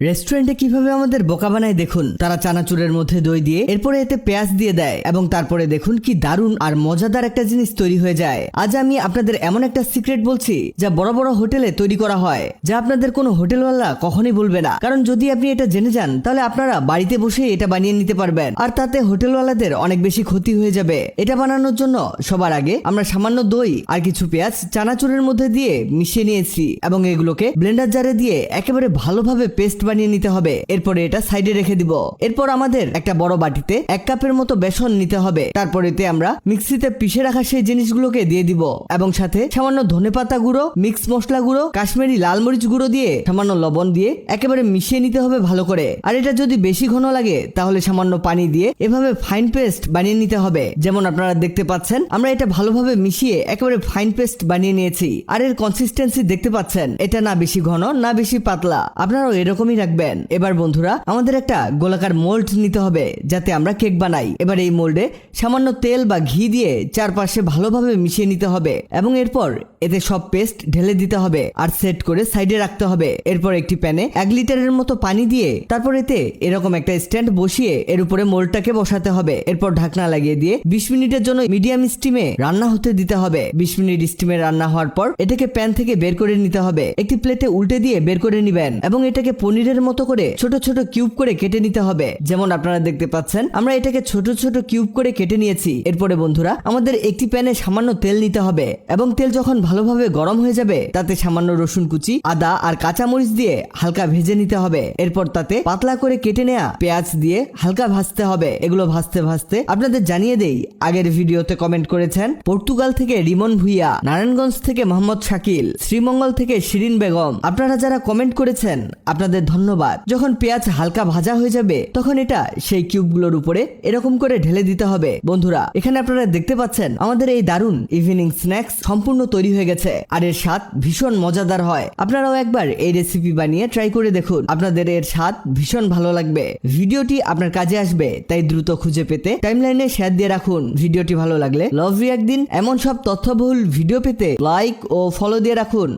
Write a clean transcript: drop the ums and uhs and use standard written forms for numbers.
রেস্টুরেন্টে কিভাবে আমাদের বোকা বানায় দেখুন। তারা চানাচুরের মধ্যে দই দিয়ে এরপরে এতে পেঁয়াজ দিয়ে দেয় এবং তারপরে দেখুন কি দারুণ আর মজাদার একটা জিনিস তৈরি হয়ে যায়। আজ আমি আপনাদের এমন একটা সিক্রেট বলছি যা বড় বড় হোটেলে তৈরি করা হয়, যা আপনাদের কোনো হোটেলওয়ালা কখনোই বলবে না। কারণ যদি আপনি এটা জেনে যান তাহলে আপনারা বাড়িতে বসে এটা বানিয়ে নিতে পারবেন, আর তাতে হোটেলওয়ালাদের অনেক বেশি ক্ষতি হয়ে যাবে। এটা বানানোর জন্য সবার আগে আমরা সামান্য দই আর কিছু পেঁয়াজ চানাচুরের মধ্যে দিয়ে মিশিয়ে নিয়েছি এবং এগুলোকে ব্লেন্ডার জারে দিয়ে একেবারে ভালোভাবে পেস্ট বানিয়ে নিতে হবে। এরপরে এটা সাইডে রেখে দিব। এরপর আমাদের একটা বড় বাটিতে 1 কাপের মতো বেসন নিতে হবে। তারপর এতে আমরা মিক্সিতে পিষে রাখা সেই জিনিসগুলোকে দিয়ে দিব এবং সাথে সামান্য ধনেপাতা গুঁড়ো, মিক্স মশলা গুঁড়ো, কাশ্মীরি লাল মরিচ গুঁড়ো দিয়ে সামান্য লবণ দিয়ে একেবারে মিশিয়ে নিতে হবে ভালো করে। আর এটা যদি বেশি ঘন লাগে তাহলে সামান্য পানি দিয়ে এভাবে ফাইন পেস্ট বানিয়ে নিতে হবে। যেমন আপনারা দেখতে পাচ্ছেন আমরা এটা ভালোভাবে মিশিয়ে একেবারে ফাইন পেস্ট বানিয়ে নিয়েছি। আর এর কনসিস্টেন্সি দেখতে পাচ্ছেন, এটা না বেশি ঘন না বেশি পাতলা, আপনারাও এরকমই রাখবেন। এবার বন্ধুরা আমাদের একটা গোলাকার মোল্ড নিতে হবে যাতে আমরা কেক বানাই। এবার এই মোল্ডে সামান্য তেল বা ঘি দিয়ে চারপাশে ভালোভাবে মিশিয়ে নিতে হবে এবং এরপর এতে সব পেস্ট ঢেলে দিতে হবে আর সেট করে সাইডে রাখতে হবে। এরপর একটি প্যানে 1 লিটারের মতো পানি দিয়ে তারপর এতে এরকম একটা স্ট্যান্ড বসিয়ে এর উপরে মোল্ডটাকে বসাতে হবে। এরপর ঢাকনা লাগিয়ে দিয়ে 20 মিনিটের জন্য মিডিয়াম স্টিমে রান্না হতে দিতে হবে। 20 মিনিট স্টিমে রান্না হওয়ার পর এটাকে প্যান থেকে বের করে নিতে হবে। একটি প্লেটে উল্টে দিয়ে বের করে নিবেন এবং এটাকে পনিরের মতো করে ছোট ছোট কিউব করে কেটে নিতে হবে। যেমন আপনারা দেখতে পাচ্ছেন আমরা এটাকে ছোট ছোট কিউব করে কেটে নিয়েছি। এরপরে বন্ধুরা আমাদের একটি প্যানে সামান্য তেল নিতে হবে এবং তেল যখন ভালোভাবে গরম হয়ে যাবে তাতে সামান্য রসুন কুচি, আদা আর কাঁচা মরিচ দিয়ে হালকা ভেজে নিতে হবে। এরপর তাতে পাতলা করে কেটে নেওয়া পেঁয়াজ দিয়ে হালকা ভাজতে হবে। এগুলো ভাজতে ভাজতে আপনাদের জানিয়ে দেই, আগের ভিডিওতে কমেন্ট করেছেন পর্তুগাল থেকে রিমন ভুইয়া, নারায়ণগঞ্জ থেকে মোহাম্মদ শাকিল, শ্রীমঙ্গল থেকে শিরিন বেগম। আপনারা যারা কমেন্ট করেছেন আপনাদের ধন্যবাদ। যখন পেঁয়াজ হালকা ভাজা হয়ে যাবে তখন এটা সেই কিউবগুলোর উপরে এরকম করে ঢেলে দিতে হবে। বন্ধুরা এখানে আপনারা দেখতে পাচ্ছেন আমাদের এই দারুণ ইভিনিং স্ন্যাক্স সম্পূর্ণ তৈরি হয়ে গেছে আর এর স্বাদ ভীষণ মজাদার হয়। আপনারাও একবার এই রেসিপি বানিয়ে ট্রাই করে দেখুন, আপনাদের এর স্বাদ ভীষণ ভালো লাগবে। ভিডিওটি আপনার কাজে আসবে তাই দ্রুত খুঁজে পেতে টাইমলাইনে শেয়ার দিয়ে রাখুন। ভিডিওটি ভালো লাগলে লাভ রিঅ্যাক্ট দিন। এমন সব তথ্যবহুল ভিডিও পেতে লাইক ও ফলো দিয়ে রাখুন।